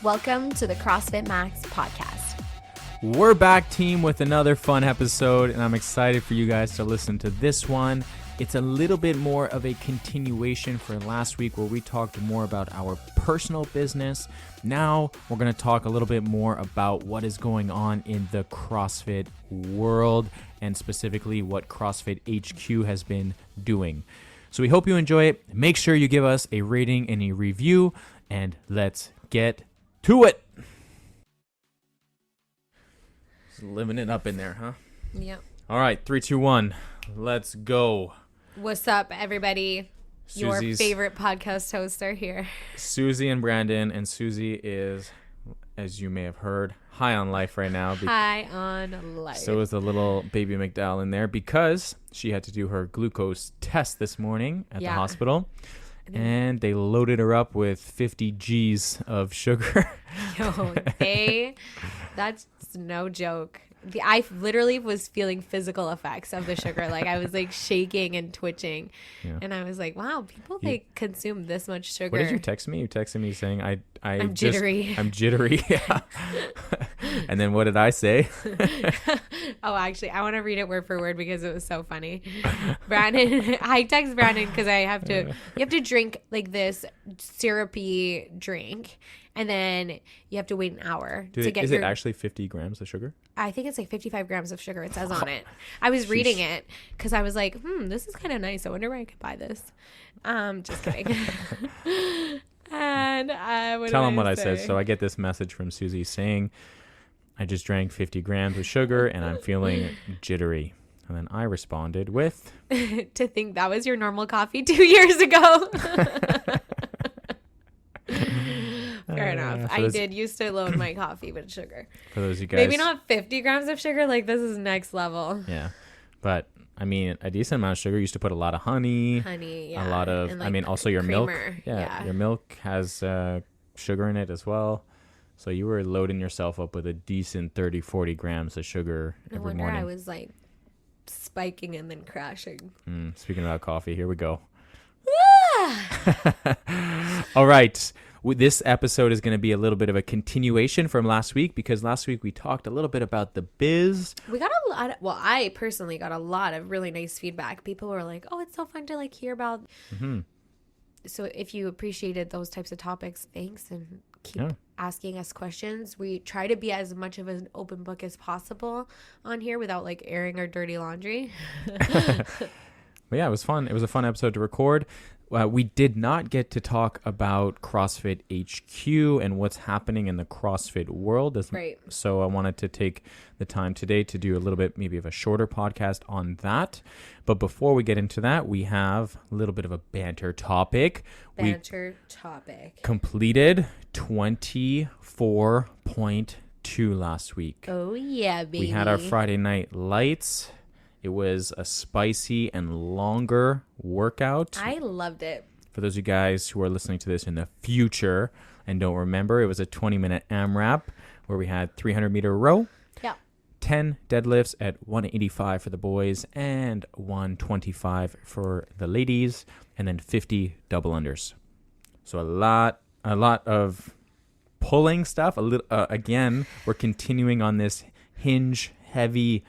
Welcome to the CrossFit Max podcast. We're back, team, with another fun episode, and I'm excited for you guys to listen to this one. It's a little bit more of a continuation for last week where we talked more about our personal business. Now we're going to talk a little bit more about what is going on in the CrossFit world and specifically what CrossFit HQ has been doing. So we hope you enjoy it. Make sure you give us a rating and a review, and let's get to it. Just living it up in there, huh? Yep. All right, 3, 2, 1. Let's go. What's up, everybody? Your favorite podcast hosts are here. Susie and Brandon, and Susie is, as you may have heard, high on life right now. High on life. So is the little baby McDowell in there because she had to do her glucose test this morning at the hospital. And they loaded her up with 50 G's of sugar. Yo, that's no joke. I literally was feeling physical effects of the sugar. Like I was like shaking and twitching. Yeah. And I was like, wow, people consume this much sugar. What did you text me? You texted me saying I'm jittery. I'm jittery. Yeah. And then what did I say? Oh, actually, I want to read it word for word because it was so funny. Brandon, I text Brandon because you have to drink like this syrupy drink. And then you have to wait an hour to get Is it actually 50 grams of sugar? I think it's like 55 grams of sugar. It says on it. I was reading it because I was like, this is kind of nice. I wonder where I could buy this. Just kidding. And tell them what I said. So I get this message from Susie saying, I just drank 50 grams of sugar and I'm feeling jittery. And then I responded with, to think that was your normal coffee 2 years ago. Fair enough. I did used to load my coffee with sugar. For those of you guys. Maybe not 50 grams of sugar. Like this is next level. Yeah. But I mean, a decent amount of sugar. You used to put a lot of honey. Yeah. A lot of, like, also your creamer. Milk. Yeah. Your milk has sugar in it as well. So you were loading yourself up with a decent 30, 40 grams of sugar every morning. I was like spiking and then crashing. Speaking about coffee, here we go. All right. This episode is going to be a little bit of a continuation from last week because last week we talked a little bit about the biz. We got a lot I personally got a lot of really nice feedback. People were like, oh, it's so fun to like hear about. Mm-hmm. So if you appreciated those types of topics, thanks, and keep asking us questions. We try to be as much of an open book as possible on here without like airing our dirty laundry. But yeah, it was fun. It was a fun episode to record. We did not get to talk about CrossFit HQ and what's happening in the CrossFit world. Right. So I wanted to take the time today to do a little bit, maybe of a shorter podcast on that. But before we get into that, we have a little bit of a banter topic. We completed 24.2 last week. Oh, yeah, baby. We had our Friday night lights. It was a spicy and longer workout. I loved it. For those of you guys who are listening to this in the future and don't remember, it was a 20-minute AMRAP where we had 300-meter row, 10 deadlifts at 185 for the boys and 125 for the ladies, and then 50 double unders. So a lot of pulling stuff. Again, we're continuing on this hinge heavy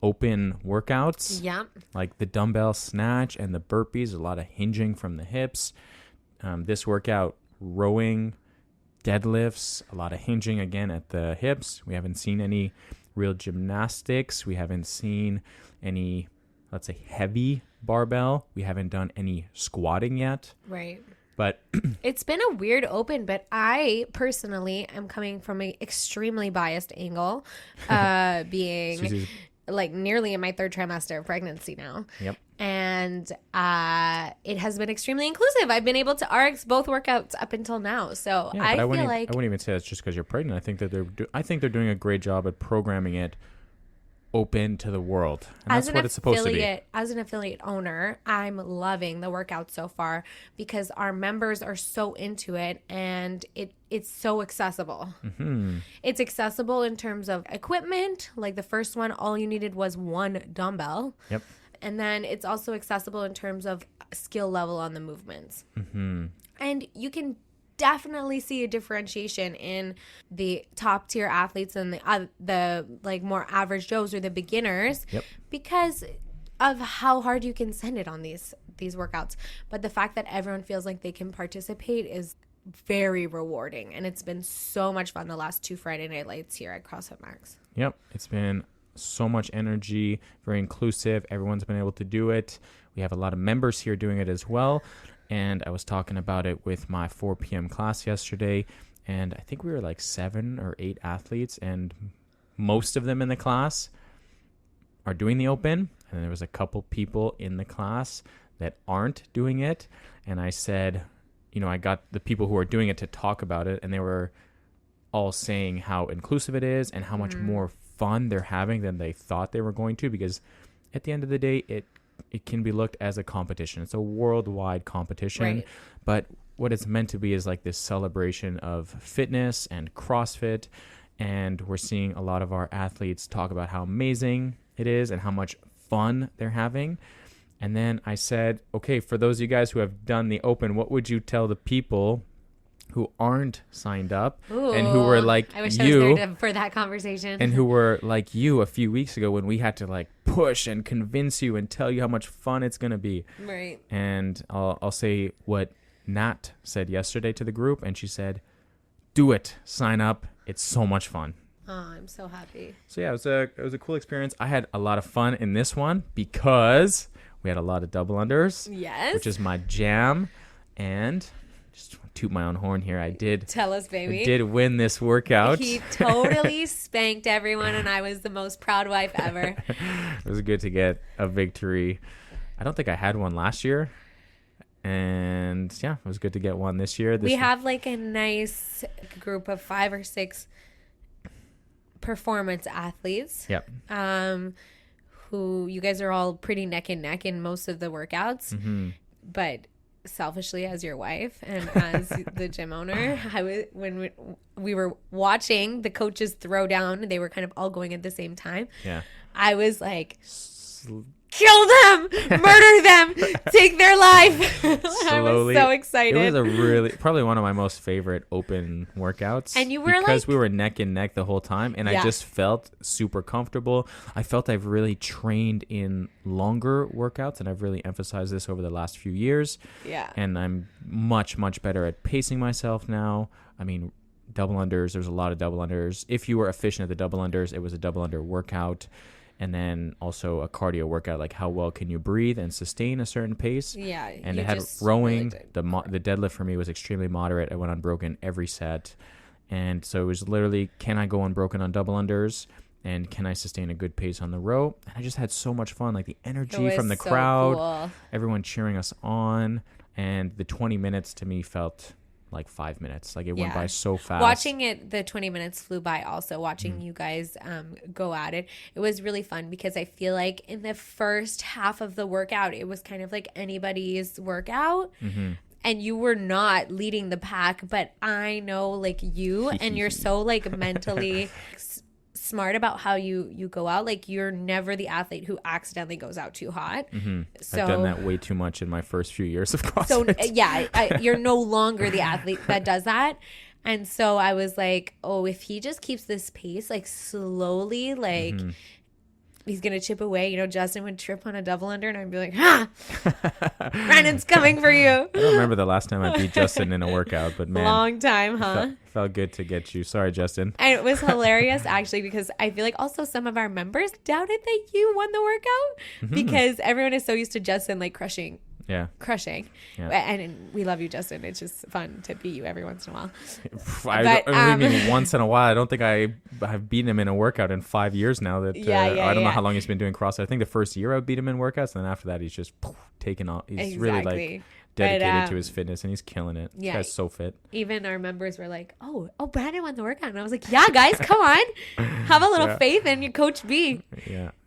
open workouts. Yeah. Like the dumbbell snatch and the burpees, a lot of hinging from the hips. This workout, rowing, deadlifts, a lot of hinging again at the hips. We haven't seen any real gymnastics. We haven't seen any, let's say, heavy barbell. We haven't done any squatting yet. Right. But it's been a weird open, but I personally am coming from an extremely biased angle, being Susie's like nearly in my 3rd trimester of pregnancy now. Yep. And it has been extremely inclusive. I've been able to RX both workouts up until now. So yeah, I wouldn't feel even say that's just because you're pregnant. I think that they're doing a great job at programming it open to the world. And that's what it's supposed to be. As an affiliate owner, I'm loving the workout so far because our members are so into it and it's so accessible. Mm-hmm. It's accessible in terms of equipment. Like the first one, all you needed was one dumbbell. Yep. And then it's also accessible in terms of skill level on the movements. Mm-hmm. And you can definitely see a differentiation in the top tier athletes and the like more average Joes or the beginners because of how hard you can send it on these workouts. But the fact that everyone feels like they can participate is very rewarding, and it's been so much fun the last 2 Friday Night Lights here at CrossFit Max. Yep, it's been so much energy, very inclusive. Everyone's been able to do it. We have a lot of members here doing it as well. And I was talking about it with my 4 p.m. class yesterday, and I think we were like 7 or 8 athletes, and most of them in the class are doing the open, and there was a couple people in the class that aren't doing it. And I said, you know, I got the people who are doing it to talk about it, and they were all saying how inclusive it is and how much more fun they're having than they thought they were going to, because at the end of the day, it can be looked as a competition. It's a worldwide competition, right. But what it's meant to be is like this celebration of fitness and CrossFit. And we're seeing a lot of our athletes talk about how amazing it is and how much fun they're having. And then I said, okay, for those of you guys who have done the open, what would you tell the people who aren't signed up and who were like I wish you I was there for that conversation, and who were like you a few weeks ago when we had to like push and convince you and tell you how much fun it's going to be. Right. And I'll say what Nat said yesterday to the group, and she said, do it, sign up. It's so much fun. Oh, I'm so happy. So yeah, it was a cool experience. I had a lot of fun in this one because we had a lot of double unders. Yes. Which is my jam. And just toot my own horn here. Tell us, baby. I did win this workout. He totally spanked everyone, and I was the most proud wife ever. It was good to get a victory. I don't think I had one last year. And yeah, it was good to get one this year. We have like a nice group of 5 or 6 performance athletes. Yep. Who you guys are all pretty neck and neck in most of the workouts. Mm-hmm. But selfishly, as your wife and as the gym owner, when we were watching the coaches throw down, they were kind of all going at the same time. Yeah. I was like, kill them, murder them, take their life. I was so excited. It was probably one of my most favorite open workouts. And you were because we were neck and neck the whole time, and I just felt super comfortable. I felt I've really trained in longer workouts, and I've really emphasized this over the last few years. Yeah. And I'm much, much better at pacing myself now. I mean, double unders, there's a lot of double unders. If you were efficient at the double unders, it was a double under workout. And then also a cardio workout, like how well can you breathe and sustain a certain pace. Yeah. And it had rowing. Really the deadlift for me was extremely moderate. I went unbroken every set. And so it was literally, can I go unbroken on double unders? And can I sustain a good pace on the row? And I just had so much fun. Like the energy from the crowd, cool. Everyone cheering us on. And the 20 minutes to me felt like 5 minutes. Like it went by so fast. Watching it, the 20 minutes flew by also. Watching you guys go at it. It was really fun because I feel like in the first half of the workout, it was kind of like anybody's workout. Mm-hmm. And you were not leading the pack, but I know like you and you're so like mentally smart about how you go out. Like you're never the athlete who accidentally goes out too hot. Mm-hmm. So I've done that way too much in my first few years of CrossFit. So you're no longer the athlete that does that. And so I was like, oh, if he just keeps this pace, like slowly, like he's going to chip away. You know, Justin would trip on a double under and I'd be like, Brandon's coming for you. I don't remember the last time I beat Justin in a workout, but man. Long time, huh? Felt good to get you. Sorry, Justin. And it was hilarious actually because I feel like also some of our members doubted that you won the workout because everyone is so used to Justin like crushing. Yeah. And we love you, Justin. It's just fun to beat you every once in a while. I mean, once in a while. I don't think I've beaten him in a workout in 5 years now. I don't know how long he's been doing CrossFit. I think the first year I beat him in workouts, and then after that he's just taken off. He's really like dedicated to his fitness, and he's killing it. This guy's so fit. Even our members were like, oh, Brandon won the workout. And I was like, yeah, guys, come on. Have a little faith in your Coach B.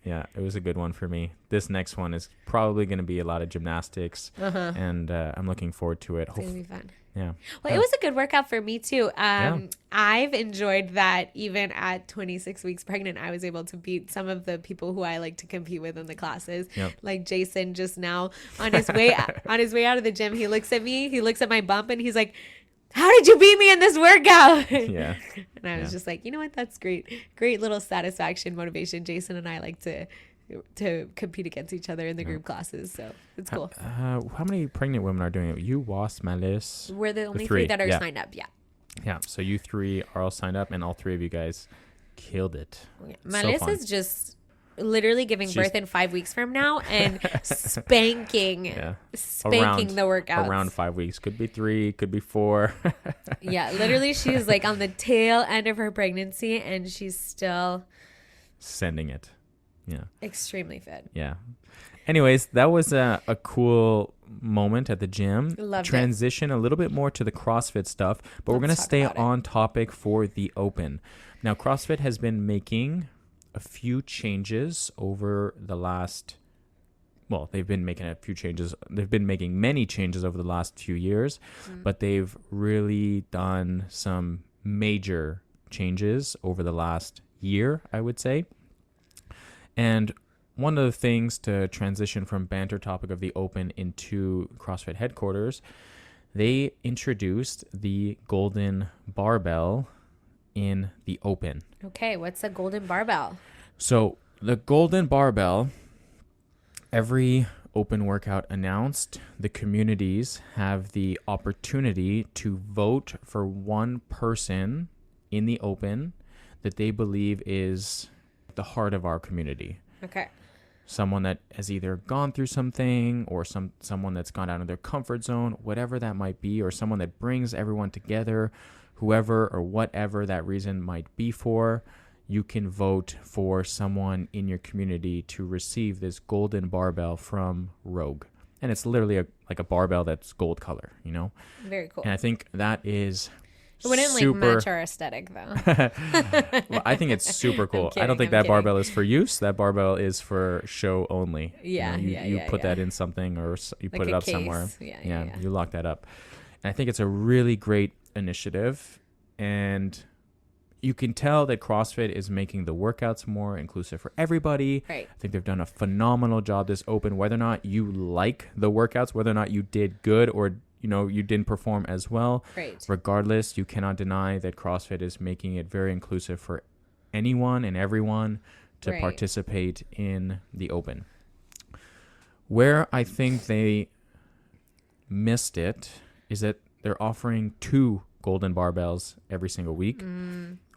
Yeah, it was a good one for me. This next one is probably going to be a lot of gymnastics, and I'm looking forward to it. It's going to be fun. Yeah. Well, it was a good workout for me, too. I've enjoyed that even at 26 weeks pregnant, I was able to beat some of the people who I like to compete with in the classes. Yep. Like Jason just now on his way out of the gym, he looks at me, he looks at my bump, and he's like, how did you beat me in this workout? Yeah. And I was just like, you know what? That's great. Great little satisfaction, motivation. Jason and I like to compete against each other in the group classes. So it's cool. How many pregnant women are doing it? You, Was, Melis. We're the only three that are signed up. Yeah. Yeah. So you three are all signed up, and all three of you guys killed it. Yeah. Melis is just literally giving birth in 5 weeks from now and spanking the workouts. Around 5 weeks. Could be 3, could be 4. Yeah. Literally, she's like on the tail end of her pregnancy, and she's still sending it. Yeah. Extremely fit. Yeah. Anyways, that was a cool moment at the gym. Loved Transition a little bit more to the CrossFit stuff, but we're going to stay on topic for the Open. Now, CrossFit has been making a few changes over the last, well, they've been making a few changes. They've been making many changes over the last few years, but they've really done some major changes over the last year, I would say. And one of the things to transition from banter topic of the Open into CrossFit headquarters, they introduced the golden barbell in the Open. Okay, what's a golden barbell? So the golden barbell, every Open workout announced, the communities have the opportunity to vote for one person in the Open that they believe is the heart of our community. Okay. Someone that has either gone through something or someone that's gone out of their comfort zone, whatever that might be, or someone that brings everyone together, whoever or whatever that reason might be for, you can vote for someone in your community to receive this golden barbell from Rogue. And it's literally like a barbell that's gold color, you know? Very cool. And I think that is it wouldn't like match our aesthetic though. Well, I think it's super cool. I don't think that barbell is for use. That barbell is for show only. Yeah, you put that in something, or you like put it up case. somewhere. Yeah, you lock that up. And I think it's a really great initiative, and you can tell that CrossFit is making the workouts more inclusive for everybody. Right. I think they've done a phenomenal job this Open, whether or not you like the workouts, whether or not you did good or you didn't perform as well. Right. Regardless, you cannot deny that CrossFit is making it very inclusive for anyone and everyone to participate in the Open. Where I think they missed it is that they're offering 2 golden barbells every single week.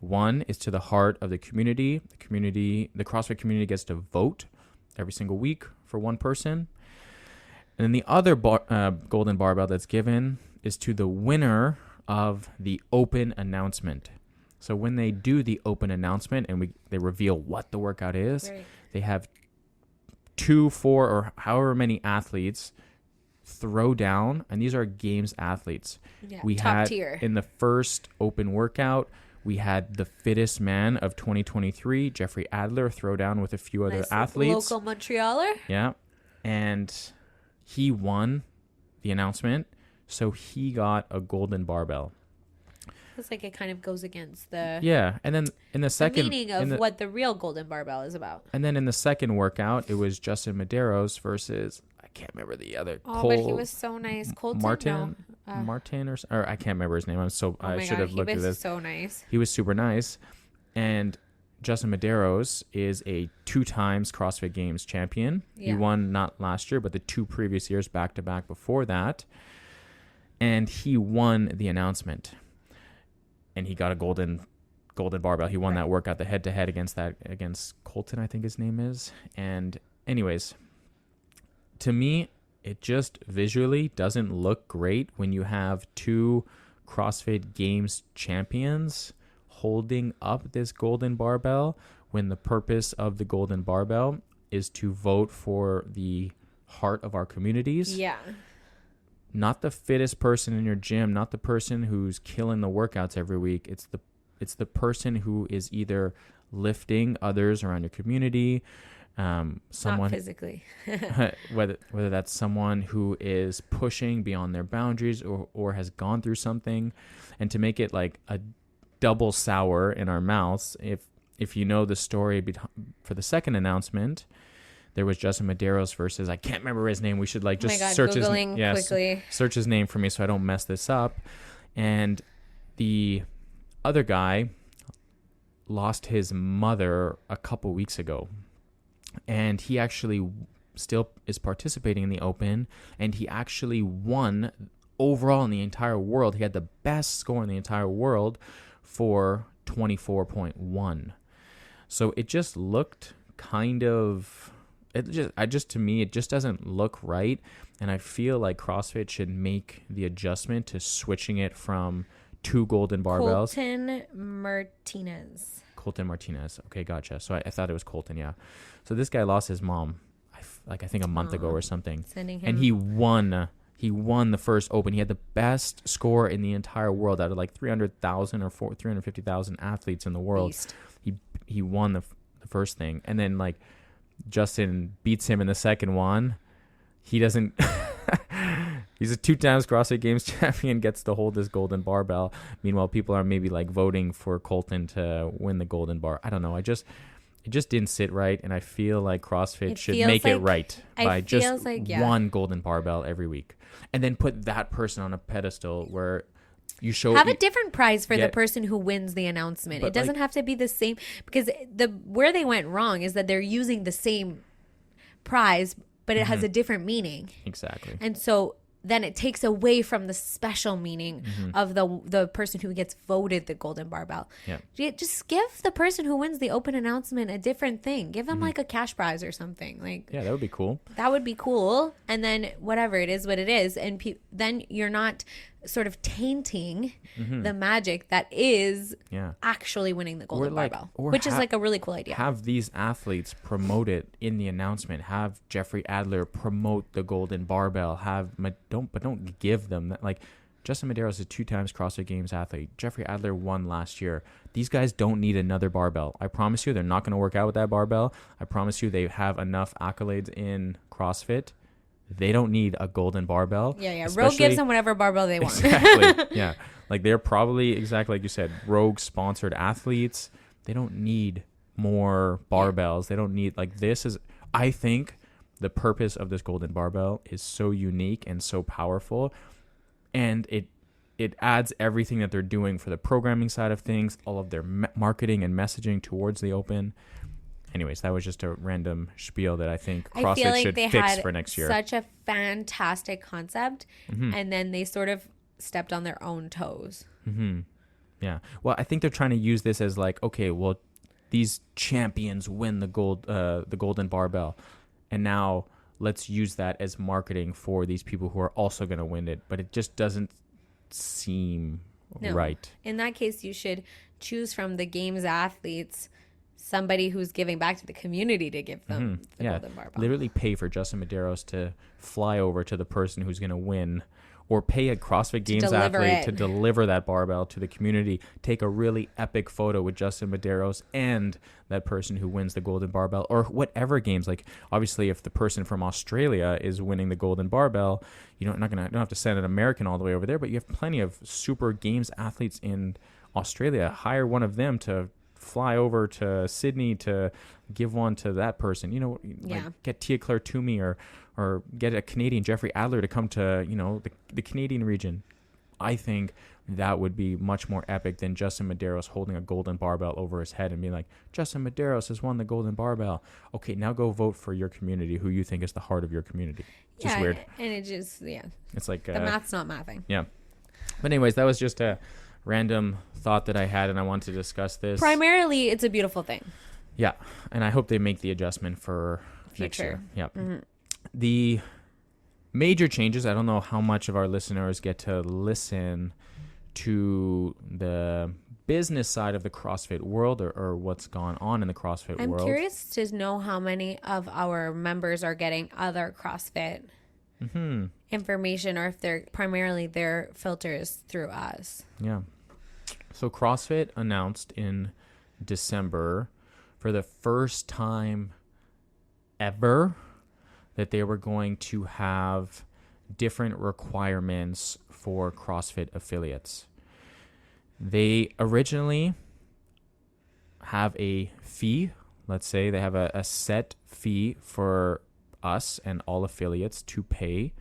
One is to the heart of the community. The CrossFit community gets to vote every single week for one person. And then the other golden barbell that's given is to the winner of the Open announcement. So when they do the Open announcement and they reveal what the workout is, they have 2, 4, or however many athletes throw down, and these are games athletes. Yeah, we top had tier. In the first Open workout, we had the fittest man of 2023, Jeffrey Adler, throw down with a few other athletes. Local Montrealer. Yeah. And he won the announcement, so he got a golden barbell. It's like it kind of goes against the and then in the second meaning of what the real golden barbell is about. And then in the second workout, it was Justin Medeiros versus I can't remember the other. But he was so nice. Colton Martin or I can't remember his name. I should have looked at this. He was so nice. He was super nice, and Justin Medeiros is a 2 times CrossFit Games champion. Yeah. He won not last year, but the 2 previous years back to back before that. And he won the announcement. And he got a golden barbell. He won that workout, the head-to-head against Colton, I think his name is. And anyways, to me, it just visually doesn't look great when you have 2 CrossFit Games champions holding up this golden barbell when the purpose of the golden barbell is to vote for the heart of our communities. Yeah. Not the fittest person in your gym, not the person who's killing the workouts every week. It's the person who is either lifting others around your community, someone not physically, whether that's someone who is pushing beyond their boundaries or has gone through something, and to make it like a double sour in our mouths. If you know the story for the second announcement, there was Justin Medeiros versus I can't remember his name. We should search his name. Quickly. Search his name for me so I don't mess this up. And the other guy lost his mother a couple weeks ago. And he actually still is participating in the Open. And he actually won overall in the entire world. He had the best score in the entire world for 24.1. So it just looked kind of... to me, it just doesn't look right. And I feel like CrossFit should make the adjustment to switching it from 2 golden barbells. Colton Martinez. Okay, gotcha. So I thought it was Colton, yeah. So this guy lost his mom, I think a month ago or something. And he won. He won the first Open. He had the best score in the entire world out of like 300,000 or 350,000 athletes in the world. Beast. He won the first thing. And then like Justin beats him in the second one. He doesn't... He's a 2 times CrossFit Games champion, gets to hold this golden barbell. Meanwhile, people are maybe like voting for Colton to win the golden bar. I don't know. It just didn't sit right, and I feel like CrossFit should make it right by just one golden barbell every week, and then put that person on a pedestal where you show have a different prize for the person who wins the announcement. It doesn't have to be the same, because where they went wrong is that they're using the same prize, but it has a different meaning. Exactly. And so then it takes away from the special meaning of the person who gets voted the golden barbell. Yeah. Just give the person who wins the Open announcement a different thing. Give them like a cash prize or something. Like, yeah, that would be cool. That would be cool. And then whatever, it is what it is. And then you're not sort of tainting the magic that is actually winning the golden barbell, which is like a really cool idea. Have these athletes promote it in the announcement. Have Jeffrey Adler promote the golden barbell. Don't give them that. Like, Justin Medeiros is a 2 times CrossFit Games athlete. Jeffrey Adler won last year. These guys don't need another barbell. I promise you, they're not going to work out with that barbell. I promise you, they have enough accolades in CrossFit. They don't need a golden barbell. Yeah. Rogue gives them whatever barbell they want. Exactly. Yeah. Like, they're probably, exactly like you said, Rogue sponsored athletes. They don't need more barbells. They don't need, like, this is, I think the purpose of this golden barbell is so unique and so powerful. And it adds everything that they're doing for the programming side of things, all of their marketing and messaging towards the Open. Anyways, that was just a random spiel that I think CrossFit should fix for next year. Such a fantastic concept, and then they sort of stepped on their own toes. Yeah. Well, I think they're trying to use this as like, okay, well, these champions win the golden barbell, and now let's use that as marketing for these people who are also going to win it. But it just doesn't seem right. In that case, you should choose from the games athletes somebody who's giving back to the community to give them the golden barbell. Literally pay for Justin Medeiros to fly over to the person who's going to win, or pay a CrossFit Games athlete to deliver that barbell to the community. Take a really epic photo with Justin Medeiros and that person who wins the golden barbell, or whatever games. Like, obviously, if the person from Australia is winning the golden barbell, you don't have to send an American all the way over there, but you have plenty of super games athletes in Australia. Hire one of them to fly over to Sydney to give one to that person. Like, get Tia Claire Toomey or get a Canadian Jeffrey Adler to come to the Canadian region. I think that would be much more epic than Justin Medeiros holding a golden barbell over his head and being like, Justin Medeiros has won the golden barbell. Okay, now go vote for your community, who you think is the heart of your community. It's just weird. And it just it's like the math's not mathing. Yeah. But anyways, that was just a random thought that I had, and I wanted to discuss this. Primarily, it's a beautiful thing. Yeah, and I hope they make the adjustment for next year. Yeah. The major changes, I don't know how much of our listeners get to listen to the business side of the CrossFit world, or what's gone on in the CrossFit world. I'm curious to know how many of our members are getting other CrossFit information, or if they're primarily their filters through us. Yeah. So CrossFit announced in December for the first time ever that they were going to have different requirements for CrossFit affiliates. They originally have a fee. Let's say they have a set fee for us and all affiliates to pay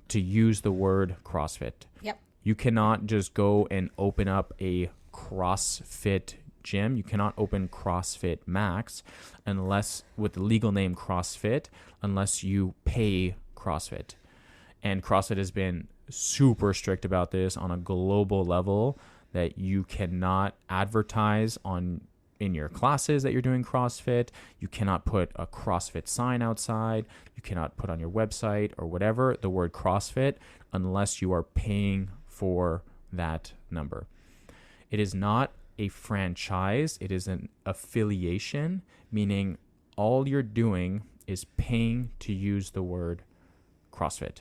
to use the word CrossFit. Yep. You cannot just go and open up a CrossFit gym. You cannot open CrossFit Max unless with the legal name CrossFit, unless you pay CrossFit. And CrossFit has been super strict about this on a global level, that you cannot advertise in your classes that you're doing CrossFit. You cannot put a CrossFit sign outside. You cannot put on your website or whatever the word CrossFit unless you are paying for that number. It is not a franchise. It is an affiliation, meaning all you're doing is paying to use the word CrossFit.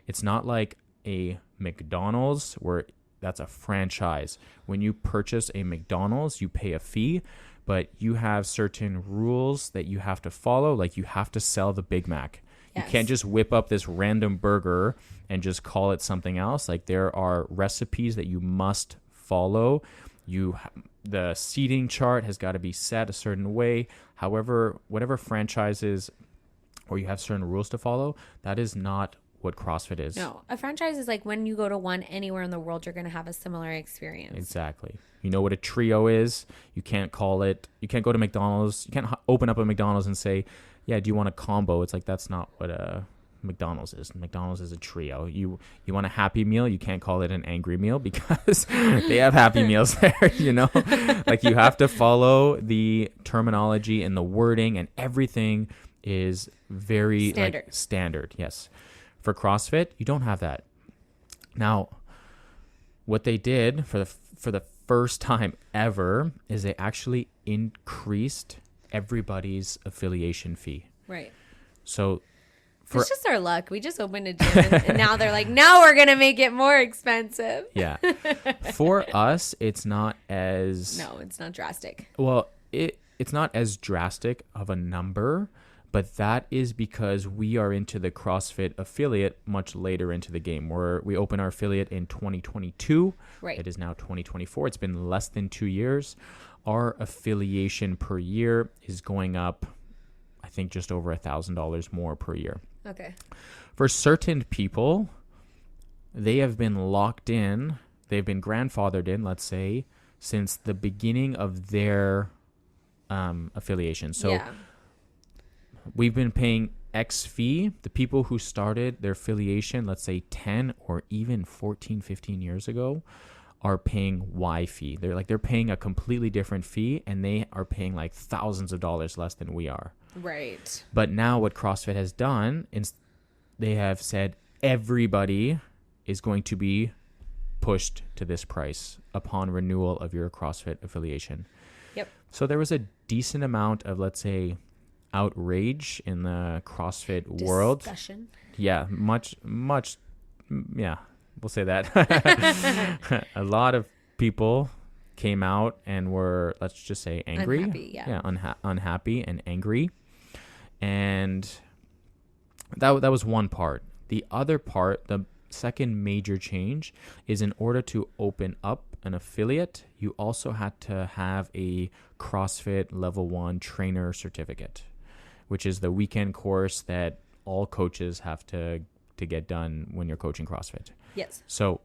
It's not like a McDonald's where that's a franchise. When you purchase a McDonald's, you pay a fee, but you have certain rules that you have to follow. Like you have to sell the Big Mac. Yes. You can't just whip up this random burger and just call it something else. Like there are recipes that you must follow. The seating chart has got to be set a certain way. However, whatever franchises or you have certain rules to follow, that is not what CrossFit is. No, a franchise is like when you go to one anywhere in the world, you're going to have a similar experience. Exactly. You know what a trio is? You can't go to McDonald's. You can't open up a McDonald's and say, yeah, do you want a combo? It's like, that's not what a McDonald's is. McDonald's is a trio. You want a Happy Meal? You can't call it an angry meal because they have Happy Meals there, you know? Like you have to follow the terminology and the wording, and everything is very standard. Yes. For CrossFit, you don't have that. Now, what they did for the first time ever is they actually increased everybody's affiliation fee. Right. So it's just our luck. We just opened a gym and now they're like, now we're going to make it more expensive. Yeah. For us, it's not as... No, it's not drastic. Well, it's not as drastic of a number, but that is because we are into the CrossFit affiliate much later into the game. We open our affiliate in 2022. Right. It is now 2024. It's been less than 2 years. Our affiliation per year is going up, I think, just over $1,000 more per year. Okay. For certain people, they have been locked in. They've been grandfathered in, let's say, since the beginning of their affiliation. So yeah. We've been paying X fee. The people who started their affiliation, let's say 10 or even 14, 15 years ago, are paying Y fee. They're paying a completely different fee, and they are paying like thousands of dollars less than we are. Right. But now what CrossFit has done is they have said everybody is going to be pushed to this price upon renewal of your CrossFit affiliation. Yep. So there was a decent amount of, let's say, outrage in the CrossFit world. Discussion. Yeah, much, yeah, we'll say that. A lot of people came out and were, let's just say, angry. Unhappy, yeah. Yeah, unhappy and angry. And that was one part. The other part, the second major change, is in order to open up an affiliate, you also had to have a CrossFit Level 1 trainer certificate, which is the weekend course that all coaches have to get done when you're coaching CrossFit. Yes. So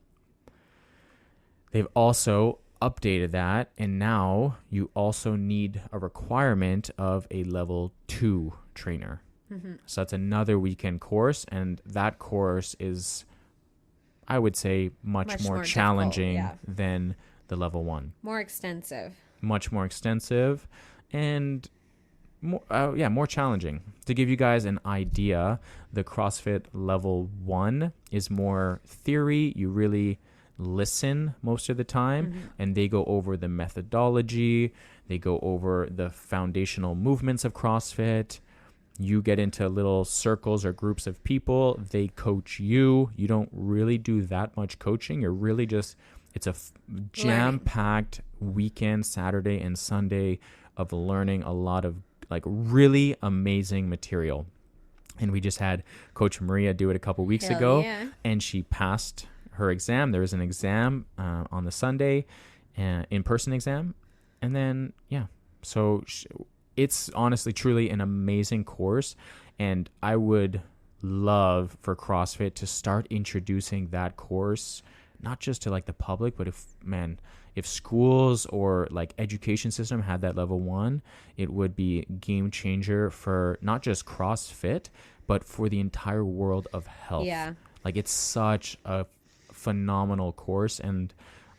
they've also updated that, and now you also need a requirement of a Level 2 trainer. Mm-hmm. So that's another weekend course, and that course is, I would say, much more challenging than the Level 1. More extensive. Much more extensive, and more challenging. To give you guys an idea, the CrossFit Level 1 is more theory. You really listen most of the time, mm-hmm. and they go over the methodology. They go over the foundational movements of CrossFit. You get into little circles or groups of people. They coach you. You don't really do that much coaching. You're really just, it's a jam-packed weekend, Saturday and Sunday, of learning a lot of like really amazing material. And we just had Coach Maria do it a couple weeks ago, and she passed her exam. There was an exam on the Sunday, in-person exam. And then, so it's honestly, truly an amazing course. And I would love for CrossFit to start introducing that course not just to like the public, but if schools or like education system had that level 1, it would be game changer for not just CrossFit, but for the entire world of health. Yeah. Like it's such a phenomenal course. And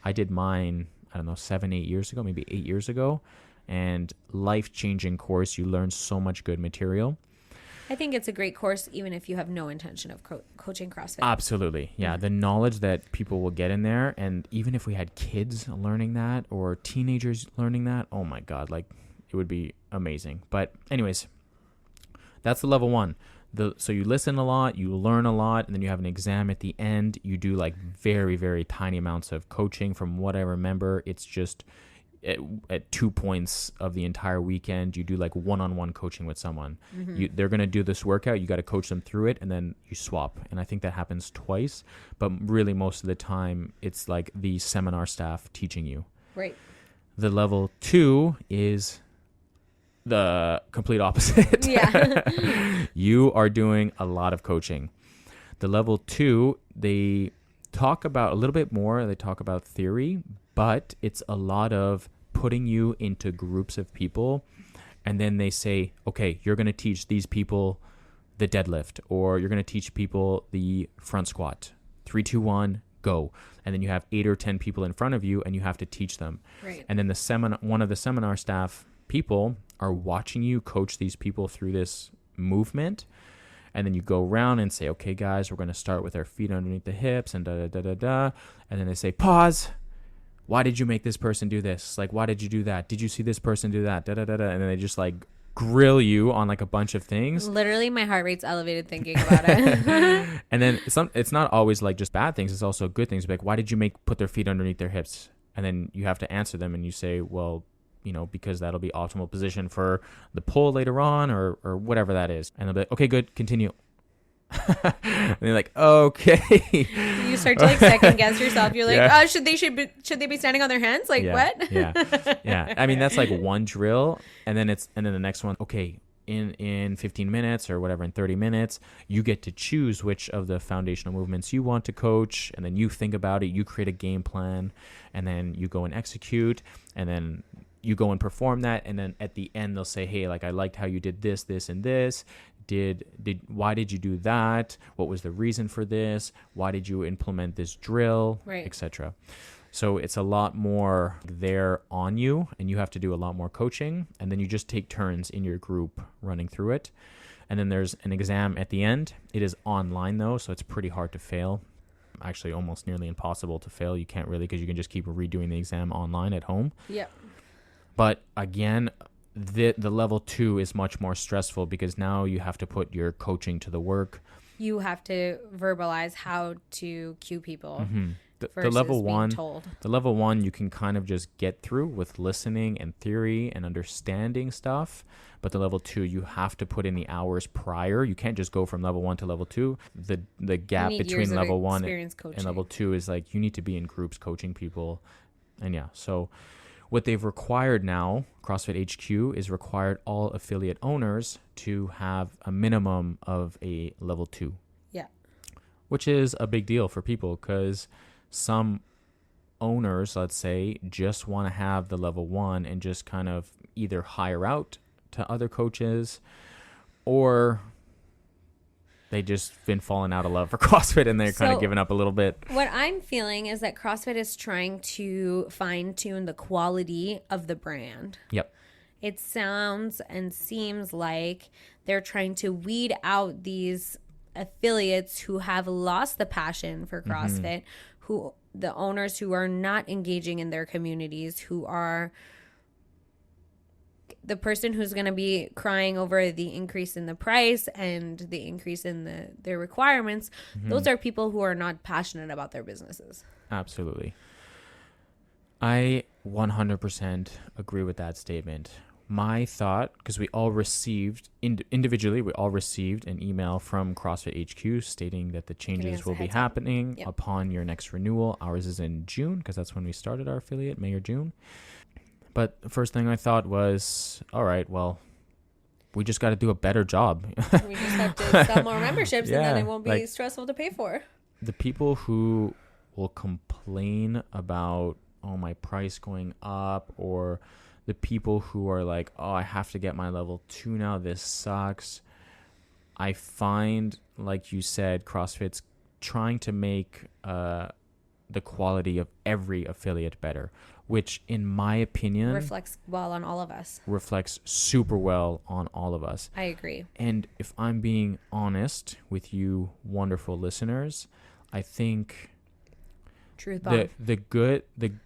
I did mine, I don't know, 7-8 years ago, maybe 8 years ago, and life-changing course. You learn so much good material. I think it's a great course, even if you have no intention of coaching CrossFit. Absolutely. Yeah. The knowledge that people will get in there. And even if we had kids learning that or teenagers learning that, oh my God, like it would be amazing. But anyways, that's the level 1. So you listen a lot, you learn a lot, and then you have an exam at the end. You do like very, very tiny amounts of coaching. From what I remember, it's just at 2 points of the entire weekend, you do like one-on-one coaching with someone. They're going to do this workout. You got to coach them through it, and then you swap. And I think that happens twice, but really most of the time it's like the seminar staff teaching you. Right. The level 2 is the complete opposite. Yeah. You are doing a lot of coaching. The level 2, they talk about a little bit more. They talk about theory, but it's a lot of putting you into groups of people. And then they say, okay, you're going to teach these people the deadlift, or you're going to teach people the front squat. 3, 2, 1, go. And then you have 8 or 10 people in front of you and you have to teach them. Right. And then one of the seminar staff people are watching you coach these people through this movement. And then you go around and say, okay, guys, we're going to start with our feet underneath the hips and da-da-da-da-da. And then they say, pause. Why did you make this person do this? Like, why did you do that? Did you see this person do that? Da-da-da-da. And then they just like grill you on like a bunch of things. Literally, my heart rate's elevated thinking about it. And then it's not always like just bad things. It's also good things. Like, why did you put their feet underneath their hips? And then you have to answer them and you say, well, because that'll be optimal position for the pull later on or whatever that is. And they'll be like, okay, good, continue. And they're like, okay. You start to like second guess yourself. You're like, should they be standing on their hands? Like what? Yeah. I mean, that's like one drill. And then the next one, okay, in 15 minutes or whatever, in 30 minutes, you get to choose which of the foundational movements you want to coach. And then you think about it, you create a game plan, and then you go and execute, and then you go and perform that. And then at the end, they'll say, hey, like, I liked how you did this, this, and this. Why did you do that? What was the reason for this? Why did you implement this drill? Right. Etc. So it's a lot more there on you, and you have to do a lot more coaching. And then you just take turns in your group running through it. And then there's an exam at the end. It is online though, so it's pretty hard to fail. Actually, almost nearly impossible to fail. You can't really, because you can just keep redoing the exam online at home. Yep. But again, the level 2 is much more stressful because now you have to put your coaching to the work. You have to verbalize how to cue people. Mm-hmm. The level 1, the level 1, you can kind of just get through with listening and theory and understanding stuff. But the level 2, you have to put in the hours prior. You can't just go from level 1 to level 2. The gap between level 1 and level 2 is like you need to be in groups coaching people. And yeah, so what they've required now, CrossFit HQ, is required all affiliate owners to have a minimum of a level 2. Yeah. Which is a big deal for people because some owners, let's say, just want to have the level 1 and just kind of either hire out to other coaches, or they just been falling out of love for CrossFit and they're kind of giving up a little bit. What I'm feeling is that CrossFit is trying to fine tune the quality of the brand. Yep. It sounds and seems like they're trying to weed out these affiliates who have lost the passion for CrossFit, who the owners who are not engaging in their communities, who are the person who's going to be crying over the increase in the price and the increase in their requirements. Those are people who are not passionate about their businesses. Absolutely. I 100% agree with that statement. My thought, because we all received, individually, we all received an email from CrossFit HQ stating that the changes will be happening upon your next renewal. Ours is in June, because that's when we started our affiliate, May or June. But the first thing I thought was, all right, well, we just got to do a better job. We just have to sell more memberships and then it won't be stressful to pay for. The people who will complain about, oh, my price going up, or the people who are like, oh, I have to get my level 2 now, this sucks. I find, like you said, CrossFit's trying to make the quality of every affiliate better, which in my opinion reflects well on all of us. Reflects super well on all of us. I agree. And if I'm being honest with you wonderful listeners, I think the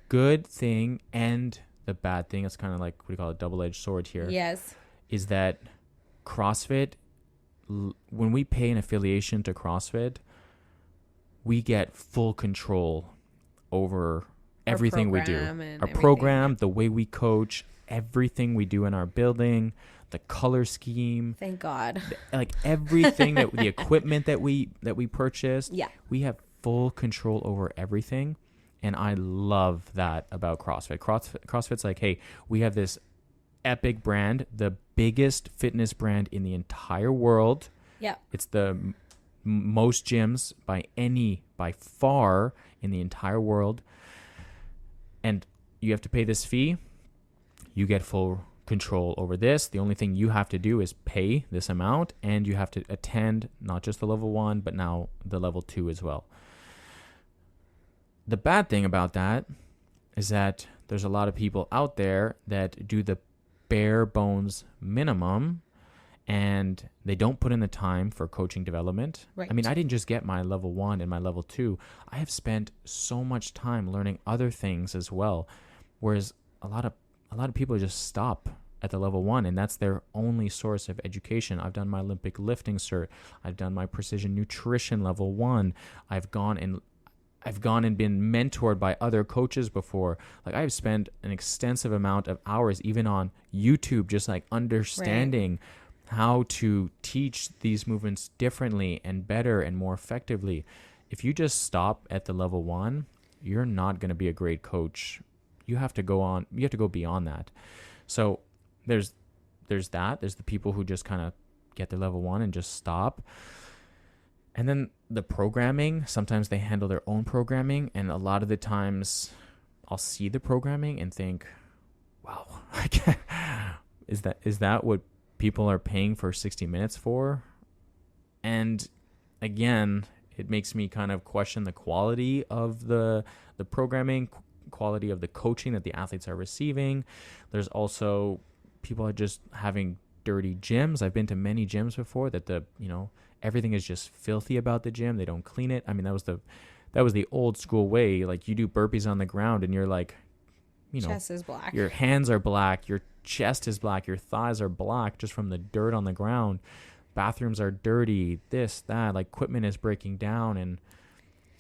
good thing and the bad thing, it's kind of like, what do you call it, double-edged sword here. Yes. Is that CrossFit, when we pay an affiliation to CrossFit, we get full control over everything we do. Our program, the way we coach, everything we do in our building, the color scheme. Thank God. Like everything that the equipment that we purchased. Yeah. We have full control over everything. And I love that about CrossFit. CrossFit's like, hey, we have this epic brand, the biggest fitness brand in the entire world. Yeah. It's the most gyms by far in the entire world. And you have to pay this fee. You get full control over this. The only thing you have to do is pay this amount, and you have to attend not just the level 1, but now the level 2 as well. The bad thing about that is that there's a lot of people out there that do the bare bones minimum, and they don't put in the time for coaching development. Right. I mean, I didn't just get my level 1 and my level 2. I have spent so much time learning other things as well. Whereas a lot of people just stop at the level 1, and that's their only source of education. I've done my Olympic lifting cert. I've done my precision nutrition level 1. I've gone and been mentored by other coaches before. Like, I've spent an extensive amount of hours even on YouTube, just like understanding how to teach these movements differently and better and more effectively. If you just stop at the level 1, you're not going to be a great coach. You have to go on. You have to go beyond that. So there's that. There's the people who just kind of get their level 1 and just stop. And then the programming, sometimes they handle their own programming. And a lot of the times I'll see the programming and think, wow, is that what people are paying for 60 minutes for? And again, it makes me kind of question the quality of the programming, quality of the coaching that the athletes are receiving. There's also people are just having dirty gyms. I've been to many gyms before that everything is just filthy about the gym. They don't clean it. I mean, that was the old school way. Like, you do burpees on the ground and you're like, chest is black. Your hands are black. Your chest is black. Your thighs are black just from the dirt on the ground. Bathrooms are dirty. This, that, like, equipment is breaking down. And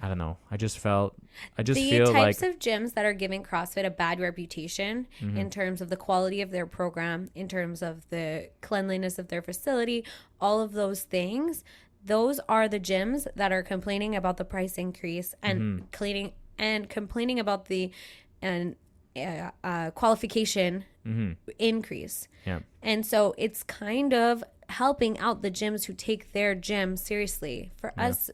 I don't know. I just feel like the types of gyms that are giving CrossFit a bad reputation in terms of the quality of their program, in terms of the cleanliness of their facility, all of those things, those are the gyms that are complaining about the price increase and complaining about the qualification increase. Yeah. And so it's kind of helping out the gyms who take their gym seriously. For us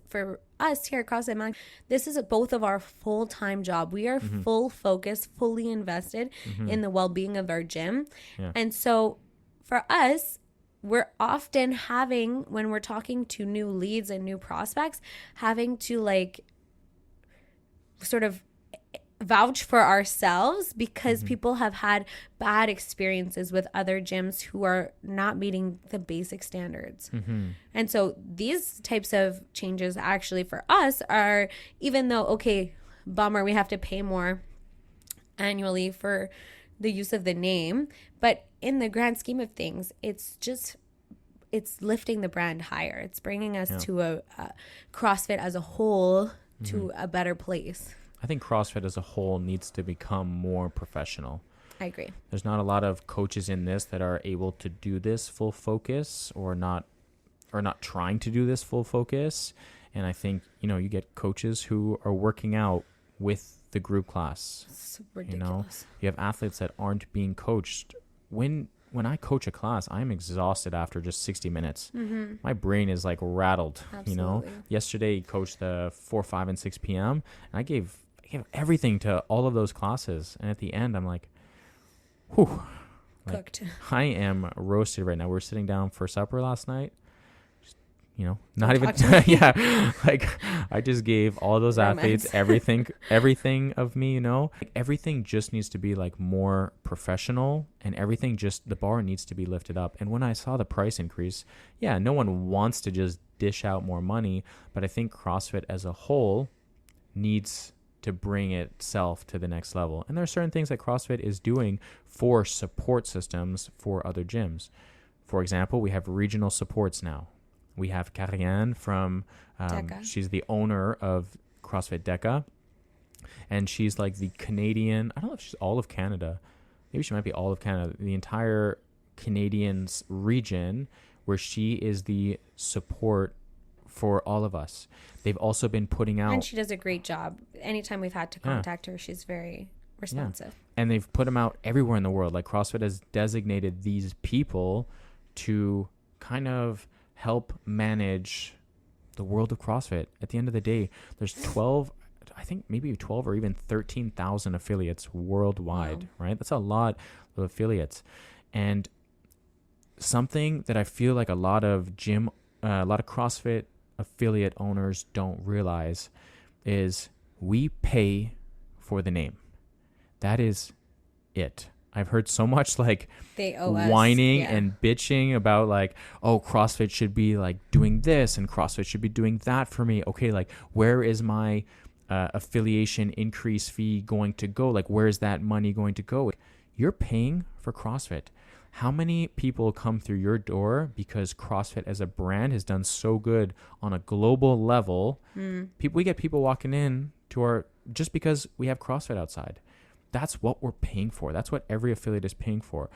here at CrossFit Mag, this is both of our full-time job. We are full focus, fully invested in the well-being of our gym. Yeah. And so for us, we're often having, when we're talking to new leads and new prospects, having to like sort of vouch for ourselves because people have had bad experiences with other gyms who are not meeting the basic standards. And so these types of changes actually for us are, even though, okay, bummer, we have to pay more annually for the use of the name, but in the grand scheme of things, it's lifting the brand higher. It's bringing us to a CrossFit as a whole to a better place. I think CrossFit as a whole needs to become more professional. I agree. There's not a lot of coaches in this that are able to do this full focus or not trying to do this full focus. And I think, you get coaches who are working out with the group class. It's ridiculous. You have athletes that aren't being coached. When when I coach a class, I'm exhausted after just 60 minutes. Mm-hmm. My brain is like rattled. Absolutely. You know, yesterday he coached the 4, 5, and 6 p.m. and I gave everything to all of those classes. And at the end, I'm like, whew, like, cooked. I am roasted right now. We were sitting down for supper last night. Not even, yeah, like I just gave all those athletes everything of me, like, everything just needs to be like more professional, and everything just, the bar needs to be lifted up. And when I saw the price increase, yeah, no one wants to just dish out more money, but I think CrossFit as a whole needs to bring itself to the next level. And there are certain things that CrossFit is doing for support systems for other gyms. For example, we have regional supports now. We have Karianne from, she's the owner of CrossFit DECA, and she's like the Canadian, I don't know if she's all of Canada. Maybe she might be all of Canada, the entire Canadian region, where she is the support for all of us. They've also been putting out. And she does a great job. Anytime we've had to contact her, she's very responsive. Yeah. And they've put them out everywhere in the world. Like CrossFit has designated these people to kind of help manage the world of CrossFit. At the end of the day, there's 12, I think maybe 12 or even 13,000 affiliates worldwide, wow. Right? That's a lot of affiliates. And something that I feel like a lot of CrossFit affiliate owners don't realize is we pay for the name. That is it. I've heard so much like whining and bitching about like, oh, CrossFit should be like doing this and CrossFit should be doing that for me. Okay, like where is my affiliation increase fee going to go? Like where is that money going to go? You're paying for CrossFit. How many people come through your door because CrossFit as a brand has done so good on a global level? We get people walking in to just because we have CrossFit outside. That's what we're paying for. That's what every affiliate is paying for.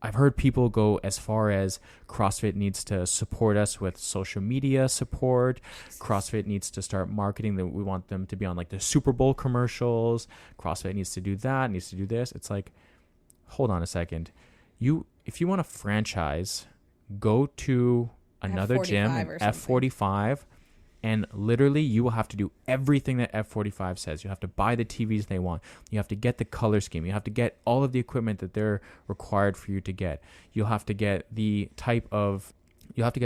I've heard people go as far as CrossFit needs to support us with social media support. CrossFit needs to start marketing that we want them to be on like the Super Bowl commercials. CrossFit needs to do that, needs to do this. It's like, hold on a second. If you want to franchise, go to another gym, F45, and literally you will have to do everything that F45 says. You have to buy the TVs they want. You have to get the color scheme. You have to get all of the equipment that they're required for you to get. You'll have to get a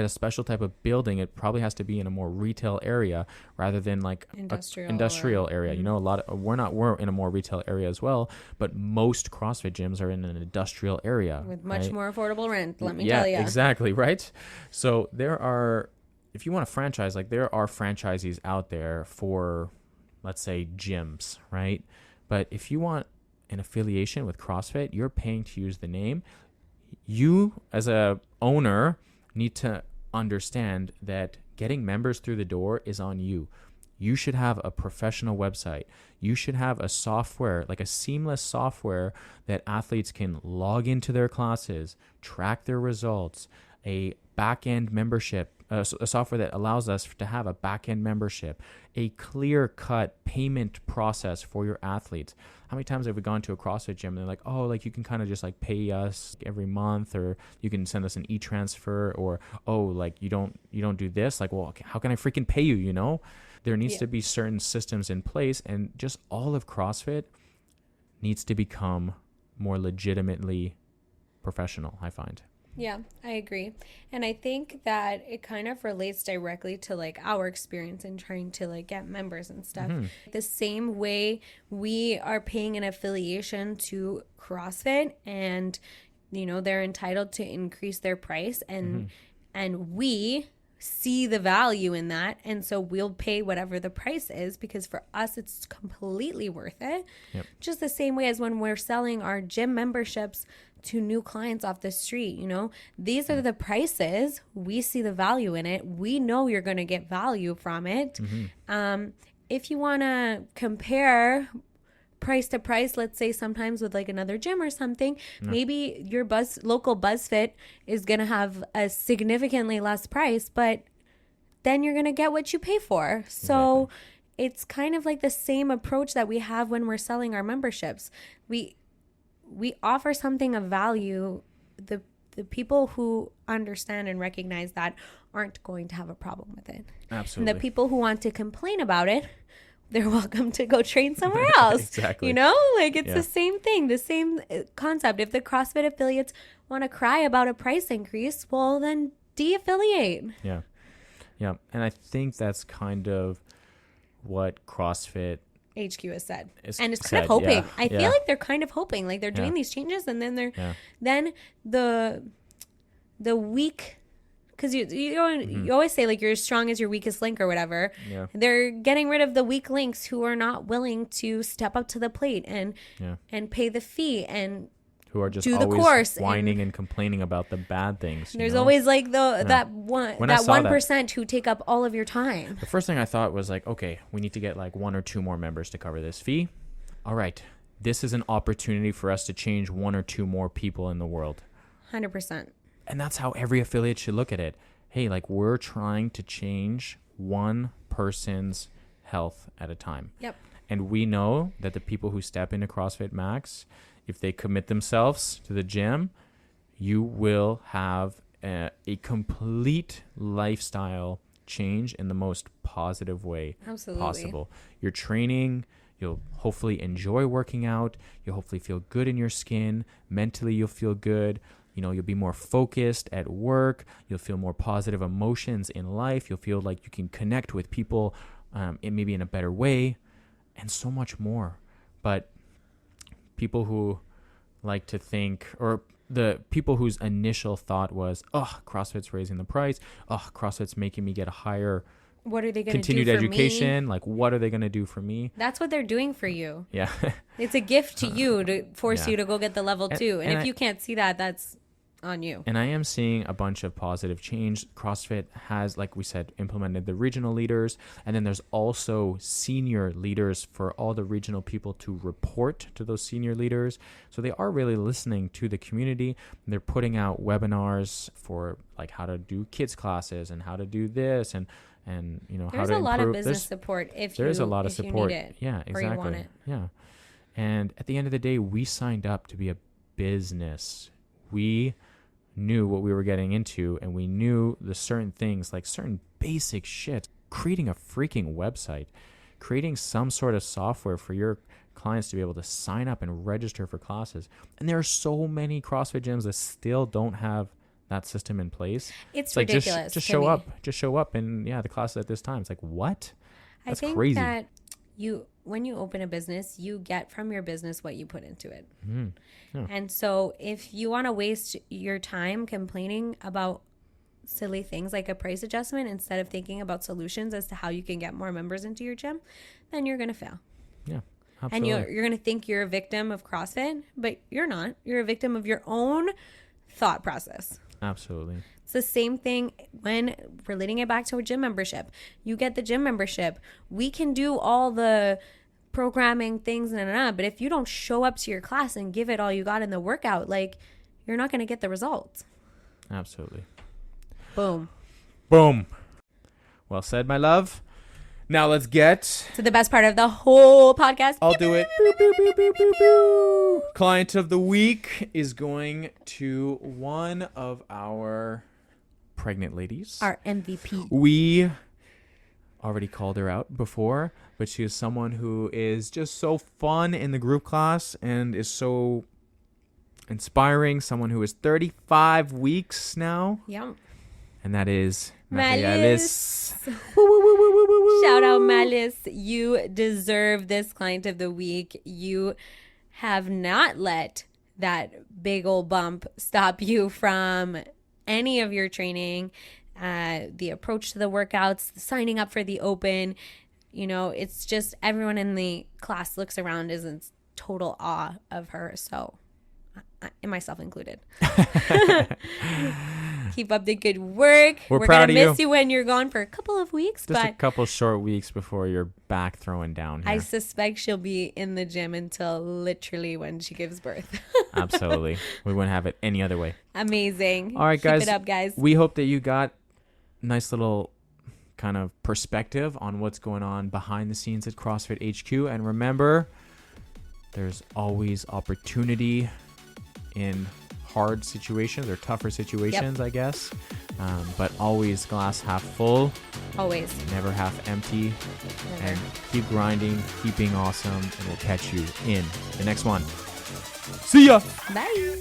special type of building. It probably has to be in a more retail area rather than like industrial area. Mm-hmm. We're in a more retail area as well, but most CrossFit gyms are in an industrial area with much more affordable rent. Let me tell you. Exactly. Right. So if you want to franchise, like there are franchisees out there for, let's say, gyms, right? But if you want an affiliation with CrossFit, you're paying to use the name. You, as a owner, need to understand that getting members through the door is on you. You should have a professional website. You should have a software, like a seamless software that athletes can log into their classes, track their results, a back-end membership, a software that allows us to have a back-end membership, a clear-cut payment process for your athletes. How many times have we gone to a CrossFit gym and they're like, oh, like you can kind of just like pay us every month, or you can send us an e-transfer, or, oh, like you don't do this. Like, well, how can I freaking pay you, There needs to be certain systems in place, and just all of CrossFit needs to become more legitimately professional, I find. Yeah, I agree. And I think that it kind of relates directly to like our experience in trying to like get members and stuff. Mm-hmm. The same way we are paying an affiliation to CrossFit, and they're entitled to increase their price, and we see the value in that, and so we'll pay whatever the price is, because for us it's completely worth it. Yep. Just the same way as when we're selling our gym memberships to new clients off the street, these are the prices. We see the value in it. We know you're going to get value from it. Mm-hmm. If you want to compare price to price, let's say sometimes with like another gym or something, maybe your local BuzzFit is going to have a significantly less price, but then you're going to get what you pay for. So it's kind of like the same approach that we have when we're selling our memberships. We offer something of value the people who understand and recognize that aren't going to have a problem with it. Absolutely. And the people who want to complain about it, they're welcome to go train somewhere else. Exactly. You know, like it's the same thing, the same concept. If the CrossFit affiliates want to cry about a price increase, well, then de-affiliate. Yeah. Yeah. And I think that's kind of what CrossFit HQ has said. And it's kind of hoping. Yeah. I feel like they're kind of hoping. Like they're doing these changes and then then the weak, because you always say like you're as strong as your weakest link or whatever. Yeah. They're getting rid of the weak links who are not willing to step up to the plate and pay the fee and who are just do always the course whining and complaining about the bad things. There's always like that 1% who take up all of your time. The first thing I thought was like, okay, we need to get like 1 or 2 more members to cover this fee. All right, this is an opportunity for us to change 1 or 2 more people in the world. 100%. And that's how every affiliate should look at it. Hey, like we're trying to change one person's health at a time. Yep. And we know that the people who step into CrossFit Max, if they commit themselves to the gym, you will have a complete lifestyle change in the most positive way possible. Your training, you'll hopefully enjoy working out. You'll hopefully feel good in your skin. Mentally, you'll feel good. You know, you'll be more focused at work. You'll feel more positive emotions in life. You'll feel like you can connect with people maybe in a better way and so much more. But people who like to think, or the people whose initial thought was, oh, CrossFit's raising the price. Oh, CrossFit's making me get a higher what are they going to continued do for education. Me? Like, what are they going to do for me? That's what they're doing for you. Yeah. It's a gift to you to force you to go get the level 2. And if you can't see that, that's on you. And I am seeing a bunch of positive change. CrossFit has, like we said, implemented the regional leaders. And then there's also senior leaders for all the regional people to report to those senior leaders. So they are really listening to the community. They're putting out webinars for like how to do kids classes and how to do this and you know, there's how to improve. There's a lot of business support there's a lot of support. You need it, yeah, exactly. or you want it. Yeah. And at the end of the day, we signed up to be a business. We knew what we were getting into, and we knew the certain things, like certain basic shit. Creating a freaking website, creating some sort of software for your clients to be able to sign up and register for classes. And there are so many CrossFit gyms that still don't have that system in place. It's like ridiculous. Just show up and the classes at this time. It's like, what? That's crazy. I think that when you open a business, you get from your business what you put into it. Mm-hmm. Yeah. And so if you want to waste your time complaining about silly things like a price adjustment instead of thinking about solutions as to how you can get more members into your gym, then you're going to fail. Yeah, absolutely. And you're going to think you're a victim of CrossFit, but you're not. You're a victim of your own thought process. Absolutely. It's the same thing when relating it back to a gym membership. You get the gym membership. We can do all the programming things, but if you don't show up to your class and give it all you got in the workout, like, you're not going to get the results. Absolutely. Boom. Boom. Well said, my love. Now let's get to the best part of the whole podcast. I'll do it. Boop, boop, boop, boop, boop, boop. Client of the week is going to one of our pregnant ladies. Our MVP. We already called her out before, but she is someone who is just so fun in the group class and is so inspiring. Someone who is 35 weeks now. Yeah. And that is Malice. Malice. Shout out, Malice. You deserve this client of the week. You have not let that big old bump stop you from any of your training, the approach to the workouts, signing up for the open. You know, it's just everyone in the class looks around is in total awe of her. So, and myself included. Keep up the good work. We're proud gonna of miss you when you're gone for a couple of weeks. Just but a couple short weeks before you're back throwing down here. I suspect she'll be in the gym until literally when she gives birth. Absolutely. We wouldn't have it any other way. Amazing. All right, guys. Keep it up, guys. We hope that you got nice little kind of perspective on what's going on behind the scenes at CrossFit HQ. And remember, there's always opportunity in hard situations or tougher situations, I guess. But always glass half full. Always. Never half empty. Never. And keep grinding, keep being awesome, and we'll catch you in the next one. See ya! Bye.